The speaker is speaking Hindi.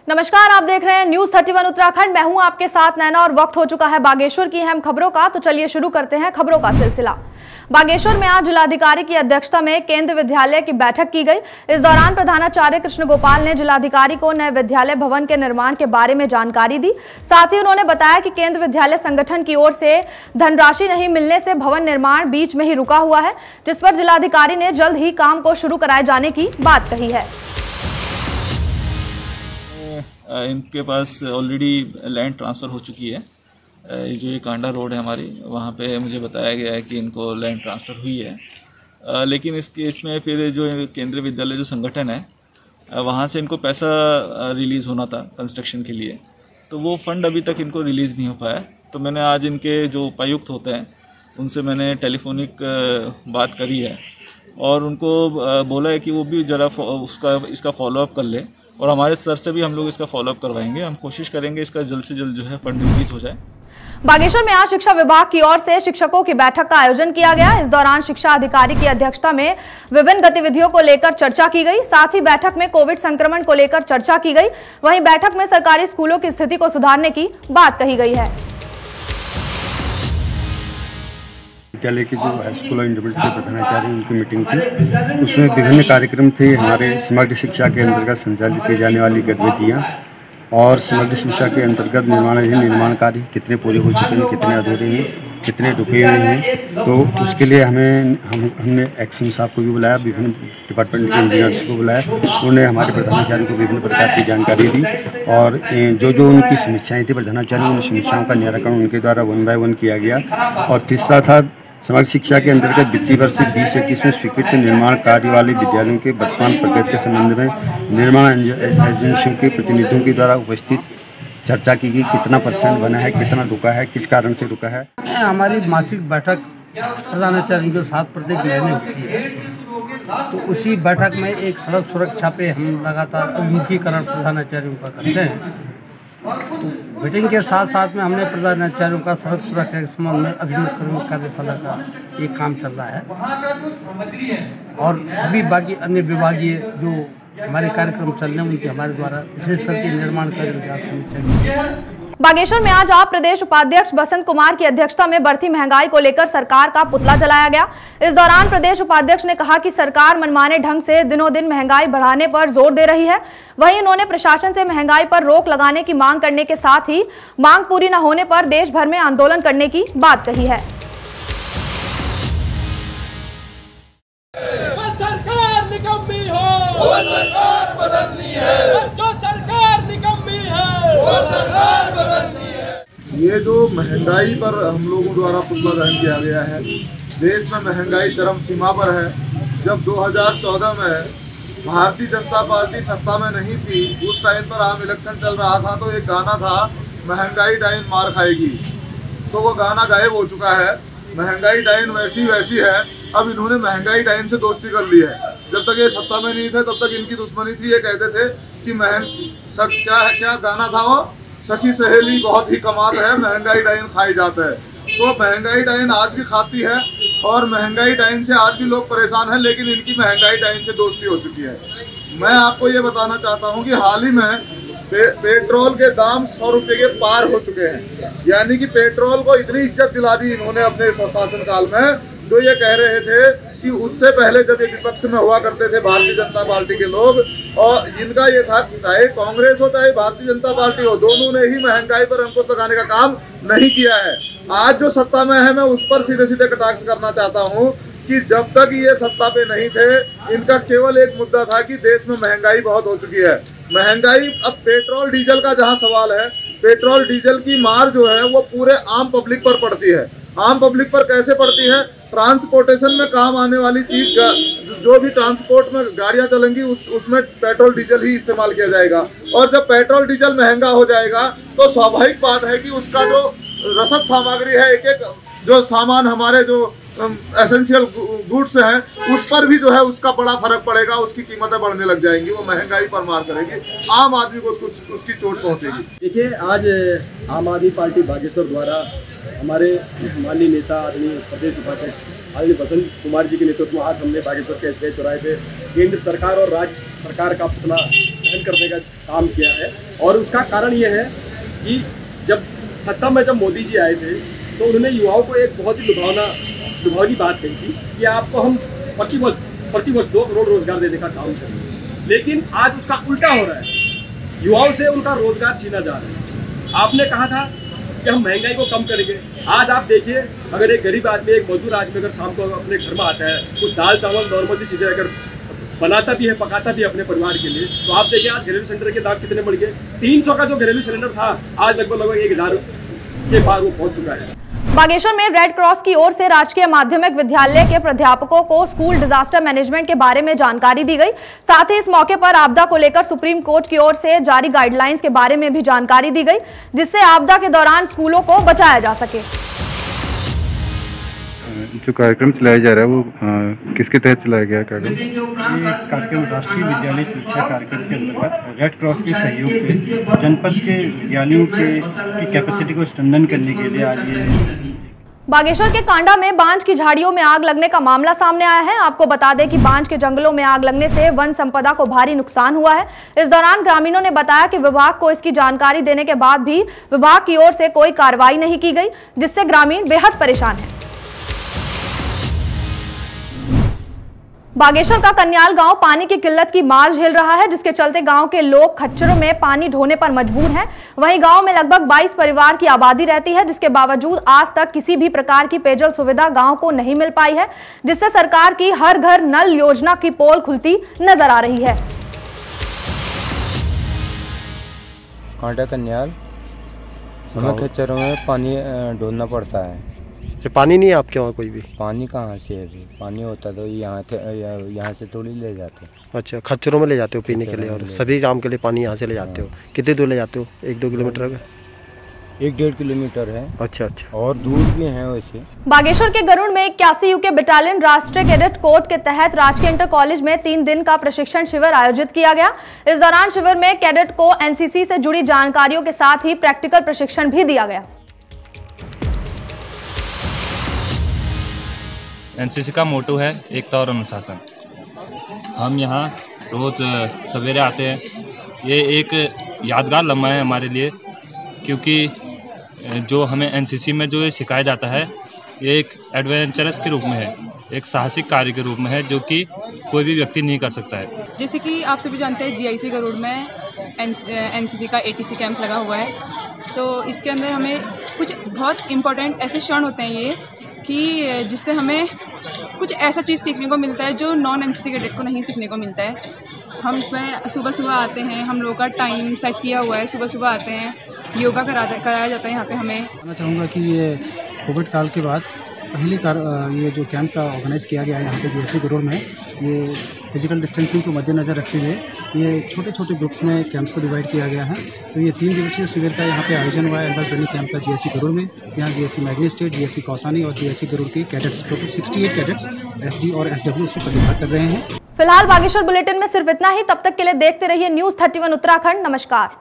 नमस्कार, आप देख रहे हैं न्यूज 31 उत्तराखंड। मैं हूं आपके साथ नैना और वक्त हो चुका है बागेश्वर की अहम खबरों का। तो चलिए शुरू करते हैं खबरों का सिलसिला। बागेश्वर में आज जिलाधिकारी की अध्यक्षता में केंद्रीय विद्यालय की बैठक की गई। इस दौरान प्रधानाचार्य कृष्ण गोपाल ने जिलाधिकारी को नए विद्यालय भवन के निर्माण के बारे में जानकारी दी। साथ ही उन्होंने बताया कि केंद्रीय विद्यालय संगठन की ओर से धनराशि नहीं मिलने से भवन निर्माण बीच में ही रुका हुआ है, जिस पर जिलाधिकारी ने जल्द ही काम को शुरू कराए जाने की बात कही है। इनके पास ऑलरेडी लैंड ट्रांसफ़र हो चुकी है। जो ये कांडा रोड है हमारी, वहाँ पे मुझे बताया गया है कि इनको लैंड ट्रांसफ़र हुई है। लेकिन इसमें फिर जो केंद्रीय विद्यालय जो संगठन है, वहाँ से इनको पैसा रिलीज़ होना था कंस्ट्रक्शन के लिए, तो वो फंड अभी तक इनको रिलीज़ नहीं हो पाया। तो मैंने आज इनके जो उपायुक्त होते हैं उनसे मैंने टेलीफोनिक बात करी है और उनको बोला है कि वो भी ज़रा इसका फॉलोअप कर ले और हमारे स्तर से भी हम लोग इसका फॉलोअप करवाएंगे। हम कोशिश करेंगे इसका जल्द से जल्द जो है फंड रिलीज हो जाए। बागेश्वर में आज शिक्षा विभाग की ओर से शिक्षकों की बैठक का आयोजन किया गया। इस दौरान शिक्षा अधिकारी की अध्यक्षता में विभिन्न गतिविधियों को लेकर चर्चा की गई। साथ ही बैठक में कोविड संक्रमण को लेकर चर्चा की गई। वहीं बैठक में सरकारी स्कूलों की स्थिति को सुधारने की बात कही गई है। विद्यालय के जो हाई स्कूल और इंटरमीडिएट के प्रधानाचार्य उनकी मीटिंग थी, उसमें विभिन्न कार्यक्रम थे। हमारे समग्र शिक्षा के अंतर्गत संचालित की जाने वाली गतिविधियाँ और समग्र शिक्षा के अंतर्गत निर्माण कार्य कितने पूरे हो चुके हैं, कितने अधूरे हैं, कितने रुके हुए हैं। तो उसके लिए हमने एक्शन साहब को भी बुलाया, विभिन्न डिपार्टमेंट के इंजीनियर्स को बुलाया। उन्होंने हमारे प्रधानाचार्य को विभिन्न प्रकार की जानकारी दी और जो उनकी समीक्षाएँ थी, प्रधानाचार्य उन समीक्षाओं का निराकरण उनके द्वारा 1 बाय 1 किया गया। और तीसरा था समग्र शिक्षा के अंतर्गत वित्तीय वर्ष 2021 में स्वीकृत निर्माण कार्य वाले विद्यालयों के वर्तमान प्रगति के संबंध में निर्माण एजेंसियों के प्रतिनिधियों के द्वारा उपस्थित चर्चा की गई। कितना % बना है, कितना रुका है, किस कारण से रुका है। हमारी मासिक बैठक प्रधानाचार्य के साथ प्रत्येक महीने होती है, तो उसी बैठक में एक सड़क सुरक्षा पे हम लगातार उन्मुखीकरण प्रधानाचार्यों का करते हैं। तो मीटिंग के साथ साथ में हमने प्रधानाचार्यों का सड़क सुरक्षा के संबंध में अभिमुखीकरण कार्यशाला का एक काम चल रहा है और सभी बाकी अन्य विभागीय जो हमारे कार्यक्रम चल रहे हैं उनके हमारे द्वारा विशेष करके निर्माण कार्यों की समीक्षा की। बागेश्वर में आज आप प्रदेश उपाध्यक्ष बसंत कुमार की अध्यक्षता में बढ़ती महंगाई को लेकर सरकार का पुतला जलाया गया। इस दौरान प्रदेश उपाध्यक्ष ने कहा कि सरकार मनमाने ढंग से दिनों दिन महंगाई बढ़ाने पर जोर दे रही है। वहीं उन्होंने प्रशासन से महंगाई पर रोक लगाने की मांग करने के साथ ही मांग पूरी न होने पर देश भर में आंदोलन करने की बात कही है। सरकार निकम्मी हो, वो सरकार बदलनी है। जो सरकार निकम्मी है, वो सरकार बदलनी है। ये जो महंगाई पर हम लोगों द्वारा पुतला दहन किया गया है, देश में महंगाई चरम सीमा पर है। जब 2014 में भारतीय जनता पार्टी सत्ता में नहीं थी, उस टाइम पर आम इलेक्शन चल रहा था, तो एक गाना था महंगाई डाइन मार खाएगी, तो वो गाना गायब हो चुका है। महंगाई डाइन वैसी है। अब इन्होंने महंगाई डाइन से दोस्ती कर ली है। जब तक ये सत्ता में नहीं थे तब तक इनकी दुश्मनी थी। ये कहते थे कि क्या गाना था वो, सखी सहेली बहुत ही कमात है, महंगाई डाइन खाई जाता है। तो महंगाई डाइन आज भी खाती है और महंगाई डाइन से आज भी लोग परेशान हैं, लेकिन इनकी महंगाई डाइन से दोस्ती हो चुकी है। मैं आपको ये बताना चाहता हूँ कि हाल ही में पेट्रोल के दाम 100 रुपये के पार हो चुके हैं। यानी कि पेट्रोल को इतनी इज्जत दिला दी इन्होंने अपने शासन काल में। जो ये कह रहे थे कि उससे पहले जब ये विपक्ष में हुआ करते थे भारतीय जनता पार्टी के लोग, और इनका ये था चाहे कांग्रेस हो चाहे भारतीय जनता पार्टी हो, दोनों ने ही महंगाई पर अंकुश लगाने का काम नहीं किया है। आज जो सत्ता में है, मैं उस पर सीधे सीधे कटाक्ष करना चाहता हूँ कि जब तक ये सत्ता पे नहीं थे, इनका केवल एक मुद्दा था कि देश में महंगाई बहुत हो चुकी है। महंगाई, अब पेट्रोल डीजल का जहाँ सवाल है, पेट्रोल डीजल की मार जो है वो पूरे आम पब्लिक पर पड़ती है। आम पब्लिक पर कैसे पड़ती है? ट्रांसपोर्टेशन में काम आने वाली चीज, जो भी ट्रांसपोर्ट में गाड़ियां चलेंगी उसमें पेट्रोल डीजल ही इस्तेमाल किया जाएगा। और जब पेट्रोल डीजल महंगा हो जाएगा तो स्वाभाविक बात है कि उसका जो रसद सामग्री है, एक जो सामान हमारे जो एसेंशियल गुड्स हैं, उस पर भी जो है उसका बड़ा फर्क पड़ेगा। उसकी कीमतें बढ़ने लग जाएंगी, वो महंगाई पर मार करेगी, आम आदमी को उसकी चोट पहुंचेगी। देखिए, आज आम आदमी पार्टी बागेश्वर द्वारा हमारे माननीय नेता आदरणीय प्रदेश उपाध्यक्ष आदरणीय बसंत कुमार जी के नेतृत्व में आज हमने बागेश्वर के एसबीआई चौराहे पे केंद्र सरकार और राज्य सरकार का पुतला दहन करने का काम किया है। और उसका कारण ये है कि जब सत्ता में जब मोदी जी आए थे तो उन्होंने युवाओं को एक बहुत ही लुभावनी बात कही थी कि आपको हम प्रति वर्ष 2 करोड़ रोजगार देने का काम करेंगे। लेकिन आज उसका उल्टा हो रहा है, युवाओं से उनका रोजगार छीना जा रहा है। आपने कहा था कि हम महंगाई को कम करेंगे। आज आप देखिए, अगर एक गरीब आदमी, एक मजदूर आदमी अगर शाम को अपने घर में आता है, कुछ दाल चावल नॉर्मल सी चीज़ें अगर बनाता भी है, पकाता भी है अपने परिवार के लिए, तो आप देखिए आज घरेलू सिलेंडर के दाम कितने बढ़ गए। 300 का जो घरेलू सिलेंडर था आज लगभग 1000 के पार वो पहुंच चुका है। बागेश्वर में रेड क्रॉस की ओर से राजकीय माध्यमिक विद्यालय के प्राध्यापकों को स्कूल डिजास्टर मैनेजमेंट के बारे में जानकारी दी गई। साथ ही इस मौके पर आपदा को लेकर सुप्रीम कोर्ट की ओर से जारी गाइडलाइंस के बारे में भी जानकारी दी गई, जिससे आपदा के दौरान स्कूलों को बचाया जा सके। जो कार्यक्रम चलाया जा रहा है वो किसके तहत चलाया गया कार्यक्रम? ये कार्यक्रम राष्ट्रीय विद्यालय शिक्षा कार्यक्रम के अंतर्गत रेड क्रॉस के सहयोग से जनपद के विद्यालयों की कैपेसिटी को स्ट्रेंथन करने के लिए आज ये बागेश्वर के कांडा में बांज की झाड़ियों में आग लगने का मामला सामने आया है। आपको बता दें कि बांज के जंगलों में आग लगने से वन संपदा को भारी नुकसान हुआ है। इस दौरान ग्रामीणों ने बताया कि विभाग को इसकी जानकारी देने के बाद भी विभाग की ओर से कोई कार्रवाई नहीं की गई, जिससे ग्रामीण बेहद परेशान है। बागेश्वर का कन्याल गांव पानी की किल्लत की मार झेल रहा है, जिसके चलते गांव के लोग खच्चरों में पानी ढोने पर मजबूर हैं। वहीं गांव में लगभग 22 परिवार की आबादी रहती है, जिसके बावजूद आज तक किसी भी प्रकार की पेयजल सुविधा गांव को नहीं मिल पाई है, जिससे सरकार की हर घर नल योजना की पोल खुलती नजर आ रही है। कांटा कन्याल हमें खच्चरों में पानी ढोना पड़ता है। पानी नहीं है आपके वहाँ कोई भी? पानी कहाँ से है अभी? पानी होता तो यहाँ से थोड़ी ले जाते। अच्छा, खच्चरों में ले जाते हो पीने के लिए, और सभी काम के लिए पानी यहाँ से ले जाते हो? कितने दूर ले जाते हो? 1-2 किलोमीटर है? 1-1.5 किलोमीटर है। अच्छा, और दूर भी है वैसे। बागेश्वर के गरुड़ में 81 यूके बटालियन राष्ट्रीय कैडेट कोर के तहत राजकीय इंटर कॉलेज में 3 दिन का प्रशिक्षण शिविर आयोजित किया गया। इस दौरान शिविर में कैडेट को एनसीसी से जुड़ी जानकारियों के साथ ही प्रैक्टिकल प्रशिक्षण भी दिया गया। एनसीसी का मोटो है एकता और अनुशासन। हम यहाँ रोज सवेरे आते हैं। ये एक यादगार लम्हा है हमारे लिए, क्योंकि जो हमें एनसीसी में जो ये सिखाया जाता है ये एक एडवेंचरस के रूप में है, एक साहसिक कार्य के रूप में है, जो कि कोई भी व्यक्ति नहीं कर सकता है। जैसे कि आप सभी जानते हैं जीआईसी गरुड़ में एनसीसी का एटीसी कैंप लगा हुआ है, तो इसके अंदर हमें कुछ बहुत इम्पोर्टेंट ऐसे क्षण होते हैं ये कि जिससे हमें कुछ ऐसा चीज़ सीखने को मिलता है जो नॉन एनसीसी कैडेट को नहीं सीखने को मिलता है। हम इसमें सुबह आते हैं, हम लोगों का टाइम सेट किया हुआ है, सुबह आते हैं, योगा कराया जाता है यहाँ पे। हमें कहना चाहूँगा कि ये कोविड काल के बाद पहली ये जो कैंप का ऑर्गेनाइज़ किया गया है यहाँ पे जीआईसी गरुड़ में, ये फिजिकल डिस्टेंसिंग को मद्देनज़र रखते हुए ये छोटे छोटे ग्रुप्स में कैंप्स को डिवाइड किया गया है। तो ये 3 दिवसीय शिविर का यहाँ पे आयोजन हुआ है एनुअल ट्रेनिंग कैंप का जीआईसी गरुड़ में। यहाँ जीआईसी मैग्नी स्टेट, जीआईसी कौसानी और जीआईसी गरुड़ के कैडेट्स, टोटल 68 कैडेट्स एसडी और एसडब्ल्यू उसमें प्रतिभाग कर रहे हैं। फिलहाल बागेश्वर बुलेटिन में सिर्फ इतना ही। तब तक के लिए देखते रहिए न्यूज़ 31 उत्तराखंड। नमस्कार।